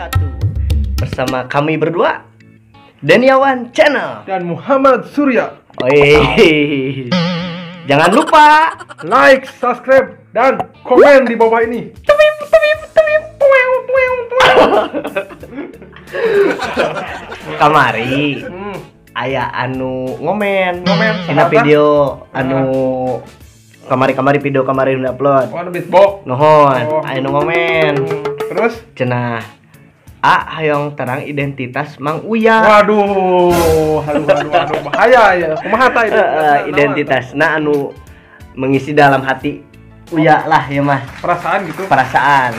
wabarakatuh. Bersama kami berdua, Daniawan Channel dan Muhammad Surya. Oi. Jangan lupa Like, subscribe, dan komen di bawah ini. kamari aya anu ngomen saha video anu kamari video kamari upload Oh, anu beatbox. nuhun aya nu ngomen Terus? cenah hayong terang identitas Mang Uya. Waduh, aduh, bahaya ya. Kumaha tah Identitasna anu mengisi dalam hati Uya lah ya mah. perasaan gitu. Perasaan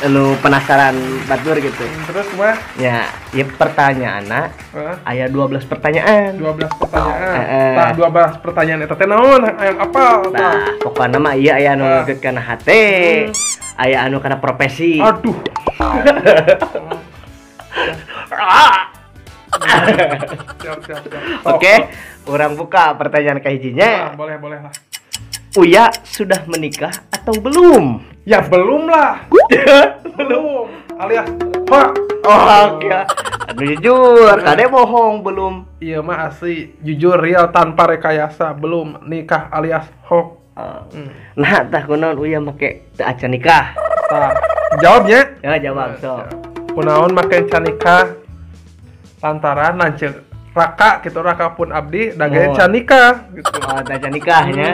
anu penasaran batur gitu. Terus kumaha? Ya pertanyaanna Heeh. aya 12 pertanyaan. 12 pertanyaan. Tah, 12 pertanyaan eta teh naon? Hayang apa? Nah, pokoknya mah iya aya anu ngeukeut kana hate, aya anu kana profesi. Aduh. Siap. Oke, orang buka pertanyaan kahijinya. Boleh lah. Uya sudah menikah atau belum? Ya belum lah. Belum. Alias Pak. Oke. Anu jujur, kade bohong belum. Iya mah asli, jujur real tanpa rekayasa, belum nikah alias hoax. Nah, tah kunaon Uya make teu acan nikah? Tah, jawabnya? Ya jawab sok. Kunaon make can nikah? Lantaran lanceuk raka gitu, raka pun abdi dage can nikah gitu. Oh, teh acan nikahnya.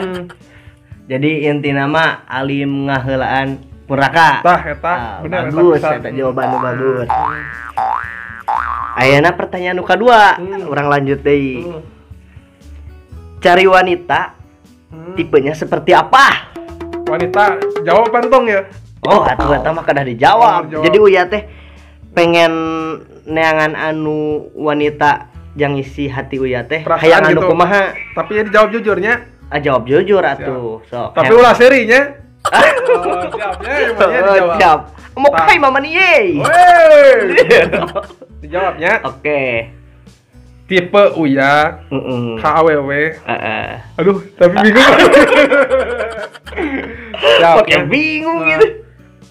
Jadi intina mah alim ngaheulaan puraka. Tah eta bener eta bagus, pisan. eta jawaban nu bagus. Ayeuna pertanyaan nu kadua, urang lanjut deui. Cari wanita tipenya seperti apa? Wanita jawaban tong ya. Oh, atuh eta mah kedah dijawab. Jawab. Jadi Uya teh pengen neangan anu wanita yang isi hati Uya teh Perasaan hayang anu gitu. kumaha? Tapi ya dijawab jujurnya. Jawab jujur atuh. Sok. Tapi ulah serinya. Siapnya gimana dijawab. Siap. Mau Tah. kai mama nih, ye. Wey. Dijawabnya Oke. tipe Uya KAWW. Aduh, tapi bingung. Oke, bingung gitu.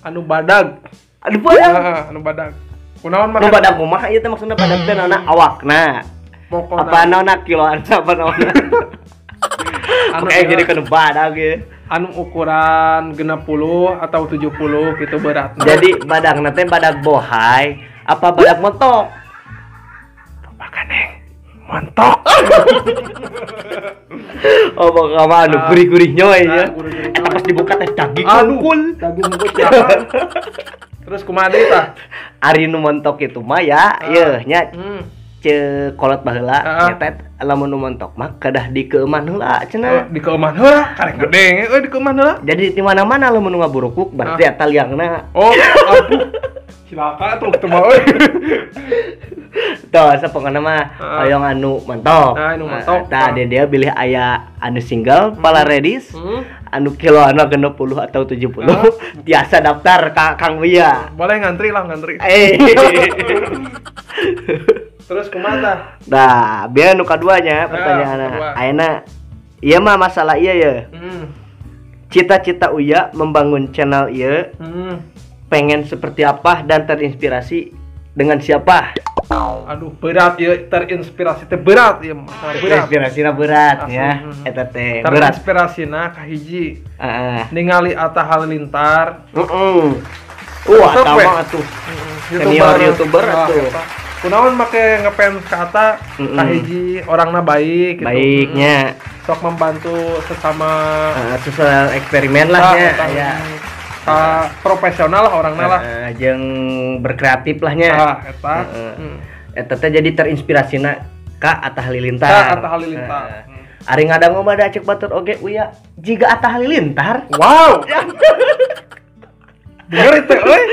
Anu badag. Aduh, badak. Anu badag. Kunaon mah? Nu badak kumaha ieu teh maksudna badak teh naonna awakna. Pokona. Apa naonna kiloan apa naonna? Anu Oke, jadi kana badak ge. Anu ukuran 60 atau 70 gitu berat. Jadi badagna teh badak bohai apa badak montok? Makaneng. Montok. Oh, bakal mah anu gurih-gurih nyoy ya. Gurih-gurih Eta pas dibuka teh daging Aduh. unggul. Daging unggul siapa? Terus kumaha deui tah? Ari nu montok itu mah ya, yeuh nya ce kolot baheula nya teh lamun nu montok mah kedah dikeuman heula cenah. Di keuman heula, karek gede di keuman heula. Jadi di mana-mana lamun nu ngaburukuk berarti eta liangna. Oh, aduh. Cilaka tuh teu mah euy. Tuh, sapokna mah hoyong anu montok. Anu montok. Tah dia pilih aya anu single, pala redis, anu kiloana 60 atau 70. Biasa daftar ka Kang Uya. Boleh ngantri lah, ngantri. Terus kumaha tah? Nah, biar nu kaduanya pertanyaanna. kedua. Ayeuna ieu mah masalah ieu ya. Cita-cita Uya membangun channel ieu pengen seperti apa dan terinspirasi dengan siapa? Aduh, berat ya, terinspirasi teh berat ya, berat. Inspirasina berat Asli. ya. Eta teh berat. Terinspirasina kahiji Heeh. ningali Atta Halilintar. Wah, Sok, we. tamang atuh. Senior YouTuber atuh. Kunaon make ngefans ka Atta kahiji orangna baik gitu. Baiknya Sok membantu sesama sosial eksperimen lah nya aya. Profesional lah orangna lah. Jeung berkreatif lah nya. Eta. Eta teh jadi terinspirasina ka Atta Halilintar. Ka Atta Halilintar. Ari ngadangu mah da cek batur oge Uya jiga Atta Halilintar. Wow. Bener itu, euy.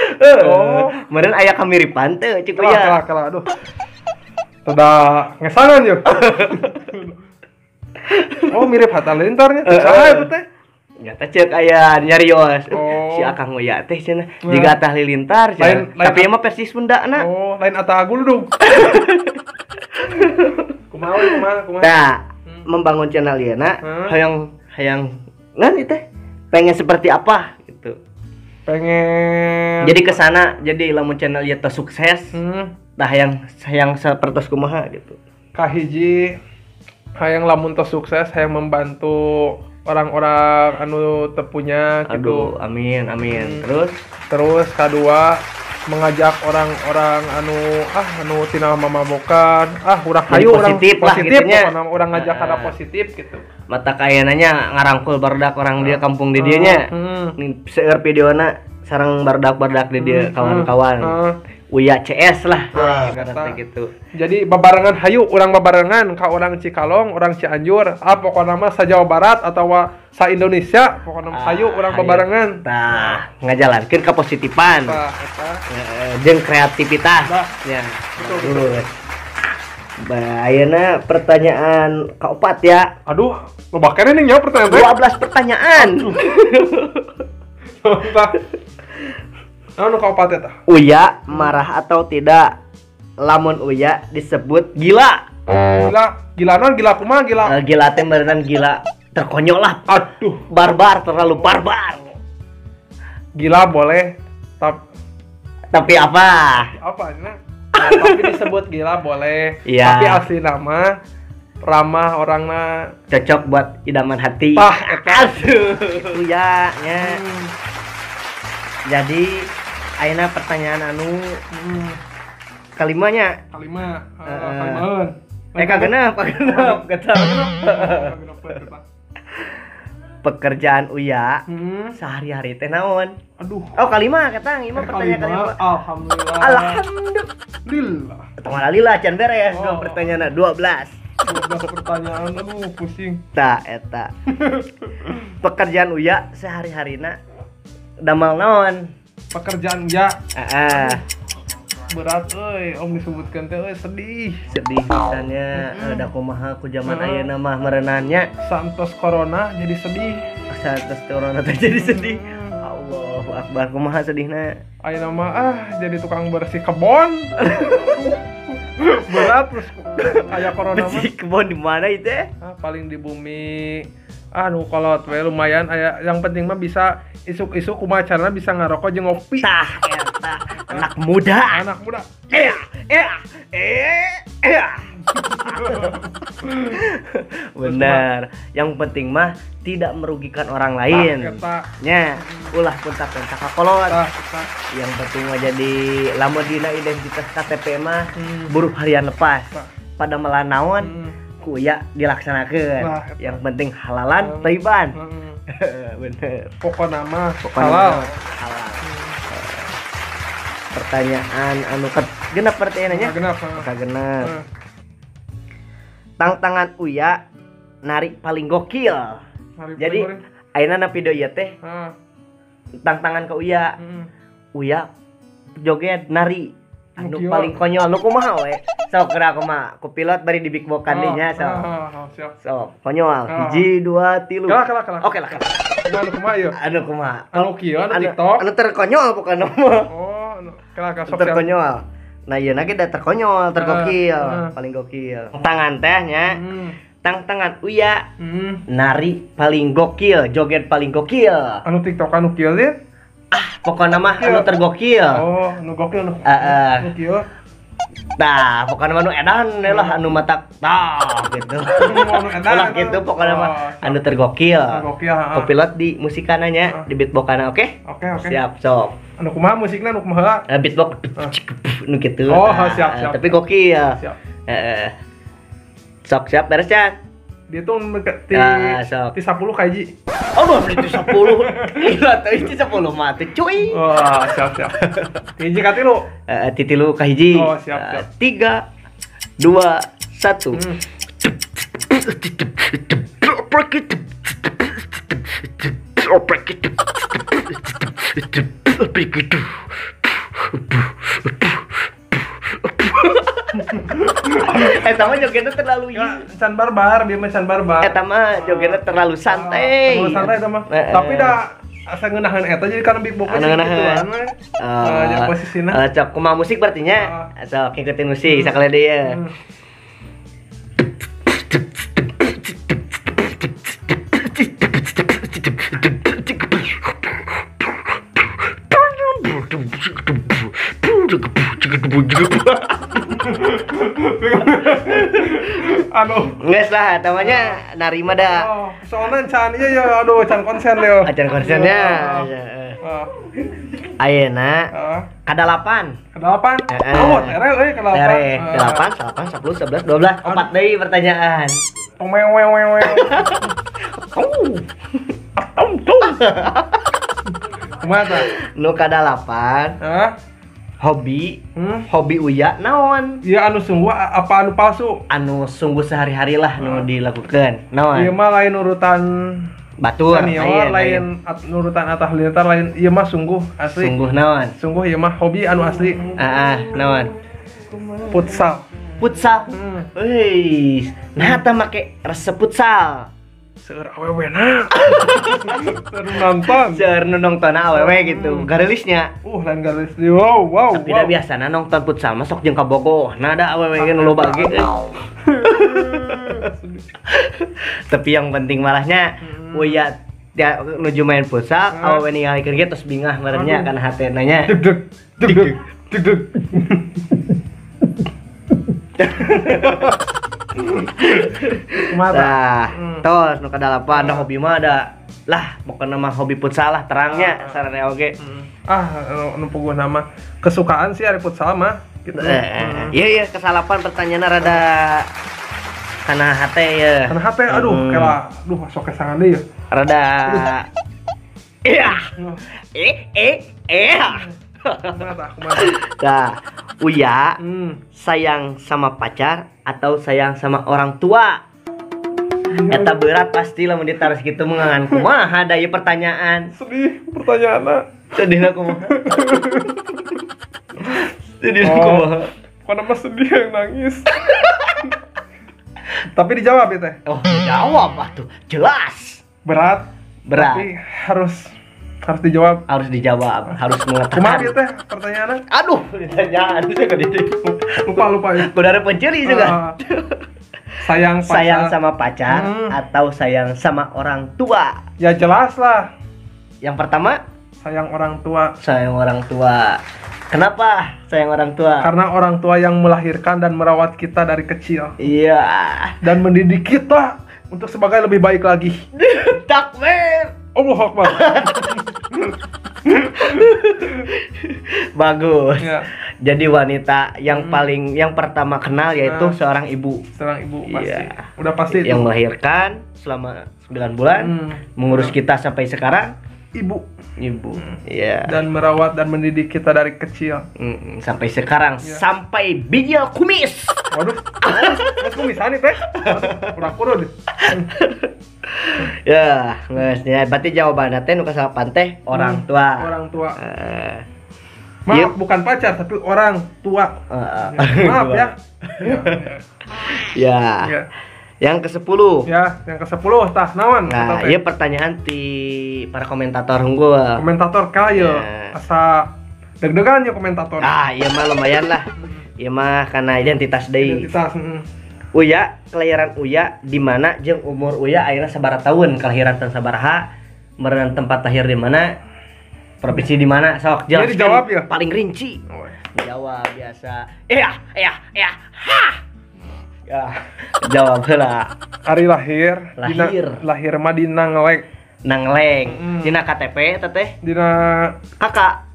Oh, meureun aya kamiripan teh cek Uya. Kala, aduh. Tada ngesangan yuk. Oh, mirip Atta Halilintarnya. Saha itu teh? Ya teh ceuk aya nyarios. Oh. Si Akang Uya teh cenah jiga Atta Halilintar cenah. Lain- Tapi mah versi Sundana. Oh, lain Atta Aguludung. Kumaha? Nah, membangun channel ieu na hayang ngan teh pengen seperti apa gitu. pengen jadi kesana jadi lamun channel ieu teh sukses tah yang sapertos kumaha gitu kahiji hayang lamun teu sukses hayang membantu orang-orang anu teu punya gitu. Aduh, amin. Terus kedua mengajak orang-orang anu tina mamabokan urang hayu urang positif pokona urang ngajak kana positif gitu. Mata kayananya ngarangkul barudak orang dia kampung di dieu nya. Seueur videona sareng barudak-barudak di dieu kawan-kawan. Uya CS lah gitu. Jadi babarengan hayu urang babarengan ka urang Cikalong, urang Cianjur, pokona mah sa Jawa Barat atau sa Indonesia, pokona hayu urang babarengan. Tah, ngajalankeun kapositifan. Tah eta jeung kreativitas. Ya. Dulu. Ayeuna pertanyaan kaopat ya. Aduh, loba keneh ning nyawa pertanyaan teh. 12 pertanyaan. Anu kaopat eta? Uya marah atau tidak? Lamun Uya disebut gila. Gila non, gila kumaha gila? Gila teh beneran gila. Terkonyol lah. Aduh, barbar, terlalu barbar. Gila boleh, tapi apa? Apa ini? Tapi disebut gila boleh. Ya. Tapi asli nama ramah orangna cocok buat idaman hati. Aduh, itu ya. Jadi ayeuna pertanyaan anu kalimanya. Kalimaheun. Kagenep. Pekerjaan Uya sehari-hari teh naon? Aduh. Oh, kalima kata ieu mah pertanyaan kalima. Alhamdulillah. Alhamdulillah can beres pertanyaanna 12 pertanyaan aduh pusing. Tah eta. Pekerjaan Uya sehari-harina damel naon? Pekerjaan ya. Berat om disebutkan teh sedih misalnya ada kumaha ku zaman ayeuna mah merenannya santos corona jadi sedih. Santos corona teh jadi sedih. Allahu akbar, kumaha sedihna? Ayeuna mah jadi tukang bersih kebon. Berat terus aya corona mah. Bersih kebon di mana itu? Paling di bumi. Anu kolot we lumayan aya yang penting mah bisa isuk-isuk kumaha carana bisa ngarokok jeung ngopi. Tah eta anak muda. Benar. Yang penting mah tidak merugikan orang lain. Nya, ulah punta-punta kakolot. Yang penting mah jadi lamun dina identitas KTP mah buruh harian lepas. Pada melanaon Uya dilaksanakan. Yang penting halalan thayyiban. Bener. Pokokna mah halal. Pertanyaan anu genep pertanyaannya? Genep. Tantangan Uya narik paling gokil. Jadi ayeuna video ieu teh tantangan ke Uya. Uya joget nari anu paling konyol nu kumaha we? Sok geura kumaha? Ku pilot bari di big box kandinya sok. Sok konyol. 1 2 3. Kalah. Oke lah. Anu kumaha ieu? Anu kumaha? Anu kieu anu TikTok. Anu terkonyol pokona mah. Kalah sok terkonyol. Nah, ieu na ge da terkonyol, tergokil, paling gokil. Tangan teh nya. Tangan Uya. Nari paling gokil, joget paling gokil. Anu TikTok anu kieu teh? Pokona mah anu tergokil. Oh, anu gokil anu. Anu kieu. Tah, pokona mah anu edan lah anu matak tah gitu. Ulah gitu pokona mah anu tergokil. Kopilot di musikana nya, di beatbox-na oke? Oke. Siap, sok. Anu kumaha musikna anu kumaha? Beatbox nu kitu. Oh, siap. Tapi gokil. Siap. Sok siap beres ya. Dihitung ti 10 kahiji. Oh, beli ti 10. Gila teh ti 10 mah teh cuy. Wah, siap. Hiji ka 3. Ti 3 kahiji. Oh, siap. 3 2 1. Eta mah jogetnya terlalu can barbar, bieu mah can barbar. Eta mah jogetnya terlalu santai. Terlalu santai eta mah. Tapi da asa ngeunaheun eta jadi kana big box gitu kan. Nya posisina. Cok kumaha musik berarti nya. Sok ngikutin musik sakali deui. Nges lah, namanya narima dah. Soalnya can iya ya, aduh can konsen ya. Acan konsennya. Ayeuna kadalapan. Kedalapan. Oh, tere euy kedalapan. Delapan, 8, 10, 11, 12, 4 deui pertanyaan. Wewe. Kumaha? Nu kadalapan. Hobi Uya naon? Iya anu sungguh apa anu palsu? Anu sungguh sehari-hari lah nu dilakukan. Naon? Ieu mah lain urutan batur, senior, lain urutan atah halilintar lain. Ieu mah sungguh asli. Sungguh naon? Sungguh ieu mah hobi anu asli. Naon? Futsal. Euy, nah tah make resep futsal. Seur awewena. Seur nonton. Seur nu nonton awewe gitu. Garelisnya. Lain garelis. Wow. Tapi da biasana nonton futsal mah sok jeung ka bogohna da awewe ge nu loba ge. Tapi yang penting malahnya Uya ya nuju main futsal, awewe ningalikeun ge tos bingah merenya kana hatena nya. Deg. Nah, tos nu kadalapan hobi mah ada lah, pokokna mah hobi futsal lah terangnya sarana oge. Nu puguh nama kesukaan sih ari futsal mah gitu. Iya kesalapan pertanyaanna rada kana hate ya. Kana hate kela sok kesangan deui ya. Rada iya. Nah, Uya sayang sama pacar atau sayang sama orang tua? Eta berat pasti lamun ditaruh gitu mengangan kumaha da ieu pertanyaan. Sedih pertanyaanna. Sedihna kumaha? Sedihna kumaha? Kana mah sedih yang nangis. Tapi dijawab ya teh. Oh, dijawab atuh. Jelas. Berat. Tapi harus dijawab. Harus mengatakan. Kumaha ieu teh pertanyaanna? Aduh, pertanyaan itu kan itu. Lupa ya. Saudara pencuri juga. Sayang sama pacar atau sayang sama orang tua? Ya jelas lah. Yang pertama, sayang orang tua. Sayang orang tua. Kenapa sayang orang tua? Karena orang tua yang melahirkan dan merawat kita dari kecil. Iya. Dan mendidik kita untuk sebagai lebih baik lagi. Takbir. Allahu Akbar. Bagus. Ya. Jadi wanita yang pertama kenal yaitu seorang ibu. Seorang ibu pasti. Iya. Udah pasti yang melahirkan selama 9 bulan, mengurus kita sampai sekarang. Ibu. Iya. Dan merawat dan mendidik kita dari kecil. Sampai sekarang, sampai bijil kumis. Waduh. Kumisan teh. Kurang-kurang. Ya, berarti jawabannya teh nu kasalapan teh orang tua. Orang tua. Maaf, bukan pacar tapi orang tua. Maaf ya. Ya. Yang ke-10. Ya, yang ke-10 tah naon? Nah, ieu pertanyaan ti para komentator unggul. Komentator kaya asa deg-degan ya komentator. Iya mah lumayan lah. Ieu mah kana identitas deui. Identitas. Uya, kelahiran Uya di mana jeung umur Uya ayeuna sabaraha tahun? Kelahiran tahun sabaraha? Meureun tempat lahir di mana? Provinsi di mana? Sok jelaskeun. Dijawab ya. Paling rinci. Jawab biasa. Ha. Ya, jawab heula. Hari lahir mah di Nangleng. Dina KTP teteh? Dina kakak.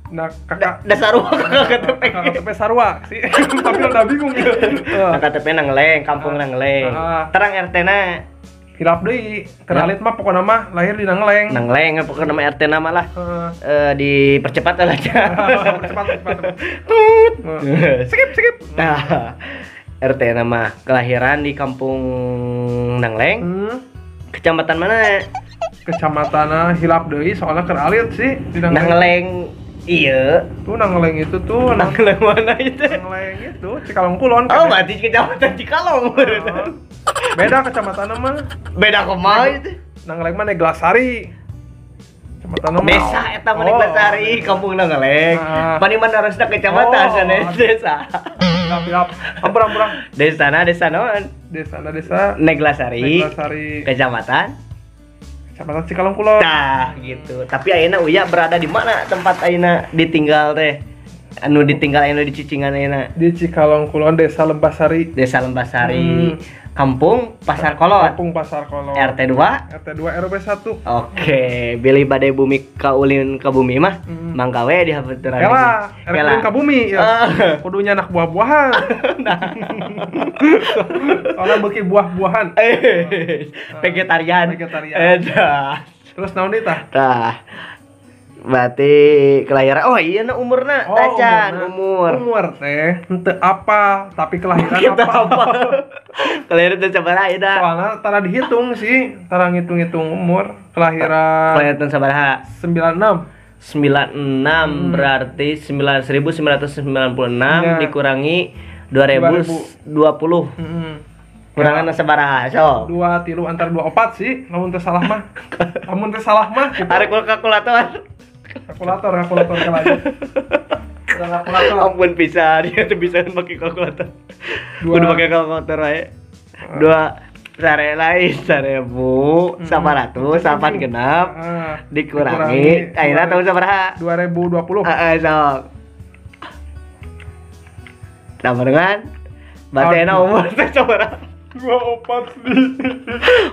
Kakak. Sarua KTP. KTP Sarua sih. Tapi udah bingung ya. KTP Nangleng, kampung Nangleng. Terang RT-na hilap deui. Kenalit mah pokona mah lahir di Nangleng. Pokona mah RT-na mah lah. Dipercepat aja. Percepat. Skip. Nah, RT nama kelahiran di kampung Nangleng. Kecamatan mana? Kecamatan hilap deui soalnya keur alit sih di Nangleng. Iya. Tuh Nangleng itu tuh. Nangleng mana itu? Nangleng itu Cikalong Kulon. Oh, berarti kecamatan Cikalong. Beda kecamatan mah. Beda kumaha itu? Nangleng mah Neglasari. Kecamatan mah. Desa eta mah Neglasari, kampung Nangleng. Pani mana harusna kecamatan sana desa. Hilap. Ampura. Desa naon? Desa Neglasari. Kecamatan Cikalong Kulon. Nah, gitu. Tapi ayeuna Uya berada di mana tempat ayeuna ditinggal teh? Anu ditinggal anu di Cicingan ayeuna. Di Cikalong Kulon, Desa Lembasari. Desa Lembasari. Kampung Pasar Kolot. Kampung Pasar Kolot. RT 2 RW 1. Oke, bilih bade bumi kaulin ka bumi mah mangga we di habeuturan. Kela ka bumi ya. Kudunya anak buah-buahan. Soalnya beuki buah-buahan. Vegetarian. Terus naon deui tah? Tah. Berarti kelahiran. Oh iya na umurna. Tacan umur teh henteu apa, tapi kelahiran apa? Kelahiran teh sabaraha ieu da? Soalna tara dihitung sih, tara ngitung-ngitung umur. Kelahiran sabaraha? 96. 96 berarti 1996 dikurangi 2020. Kurangan sabaraha? So. 2 3 antar 24 sih, lamun teu salah mah. Lamun teu salah mah gitu. Tarik kalkulator. Kalkulator kalaju. Kalkulator. Ampun bisa, dia tuh bisa pakai kalkulator. Kudu pakai kalkulator aja. 2 sare lain 1000 900 8 genap dikurangi ayeuna tahun sabaraha? 2020. Sok. Sama dengan batena umur teh sabaraha? 24 sih.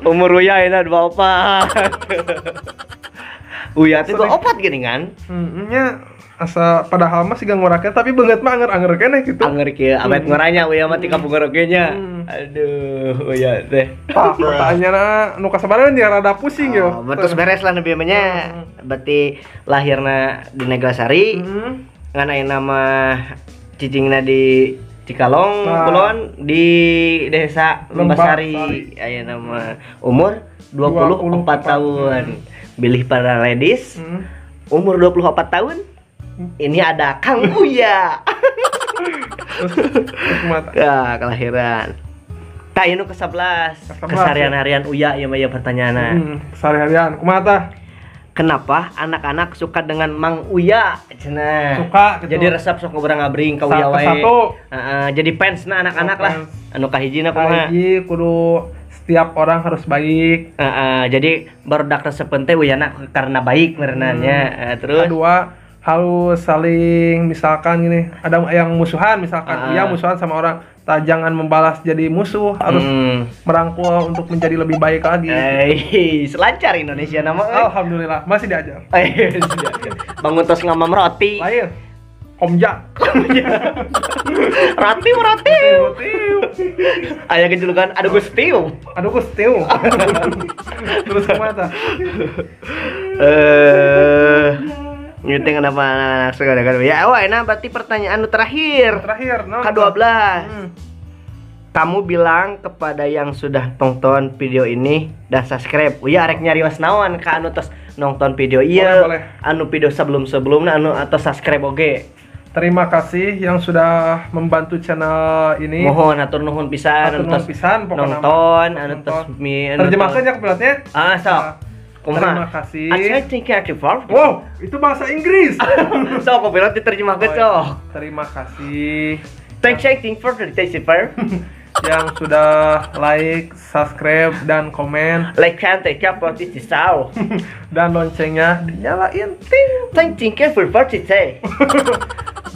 Umur Uya ayeuna 24. Uya teh 24 gini kan? Nya asa padahal mah siga ngorakeun tapi beungeut mah anger-anger keneh gitu. Anger kieu abet ngoranya Uya mah ti kapunggeur oge nya. Aduh, Uya teh. Pertanyaanna nu kasabaraha nya rada pusing yo. Betus beres lah nepi nya. Berarti lahirna di Neglasari. Ngan ayeuna mah cicingna di Cikalong Kulon di Desa Lembasari. Ayeuna mah umur 24 tahun. Bilih para ladies umur 24 tahun ini ada Kang Uya. Ya kelahiran tak ini ke-11 keseharian-harian Uya ya mah pertanyaanna keseharian kumaha tah? Kenapa anak-anak suka dengan Mang Uya? Cenah. Suka gitu. Jadi resep sok ngobrol-ngabring ka Uya wae. Jadi fans na anak-anak lah. Anu kahijina kumaha? Kahiji kudu setiap orang harus baik. Jadi barudak resepen teh Uyana karena baik merenanya. Terus kedua harus saling misalkan gini, ada yang musuhan misalkan Uya musuhan sama orang, jangan membalas jadi musuh, harus merangkul untuk menjadi lebih baik lagi. Selancar Indonesia nama. Alhamdulillah masih diajar. Bangun tos ngamam roti. Lain. Komja. Roti. Aya kejulukan aduh Gustiu. Terus kemana? Nyuting kenapa anak segala kan? Ya, enak berarti pertanyaan terakhir. Ke-12. Kamu bilang kepada yang sudah tonton video ini dan subscribe. Ya arek nyarios naon ka anu tos nonton video ieu. Anu video sebelum-sebelumna anu atau subscribe oge. Terima kasih yang sudah membantu channel ini. Mohon atur nuhun pisan nonton anu tos terjemahkan ya kebelatnya. Sok. Terima kasih. Wow, itu bahasa Inggris. Sok kopilot diterjemahkeun sok. Terima kasih. Thanks for the testifier. Yang sudah like, subscribe dan komen. Like and take up what is saw. Dan loncengnya dinyalain. Thank you for participate.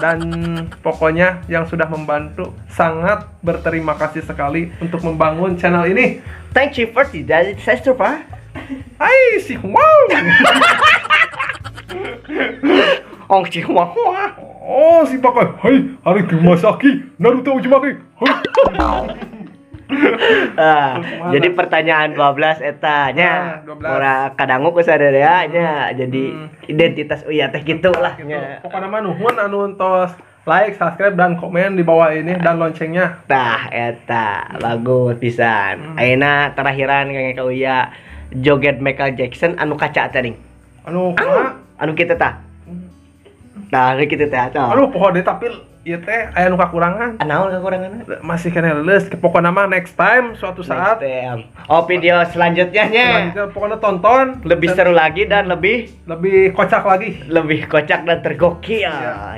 Dan pokoknya yang sudah membantu sangat berterima kasih sekali untuk membangun channel ini. Thank you for the testifier. Hai si wow. Ong si wow. Oh si pakai. Hai hari Masaki Naruto Uzumaki. Jadi pertanyaan 12 eta nya. Ora kadangu ku sadaya nya. Jadi identitas Uya teh gitulah nya. Pokona mah nuhun anu tos like, subscribe dan komen di bawah ini dan loncengnya. Tah eta bagus pisan. Ayeuna terakhiran ka Uya joget Michael Jackson anu kaca tadi. Anu kitu tah. Tah kitu teh atuh. Anu poho deh tapi ieu teh aya nu kakurangan. Naon kakuranganna? Masih kena leuleus. Pokona mah next time suatu saat. Oh, video selanjutnya nya. Pokoknya tonton lebih seru lagi dan lebih kocak lagi. Lebih kocak dan tergokil.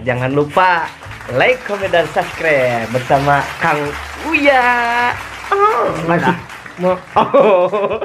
Jangan lupa like, komen dan subscribe bersama Kang Uya. Mana? Oh.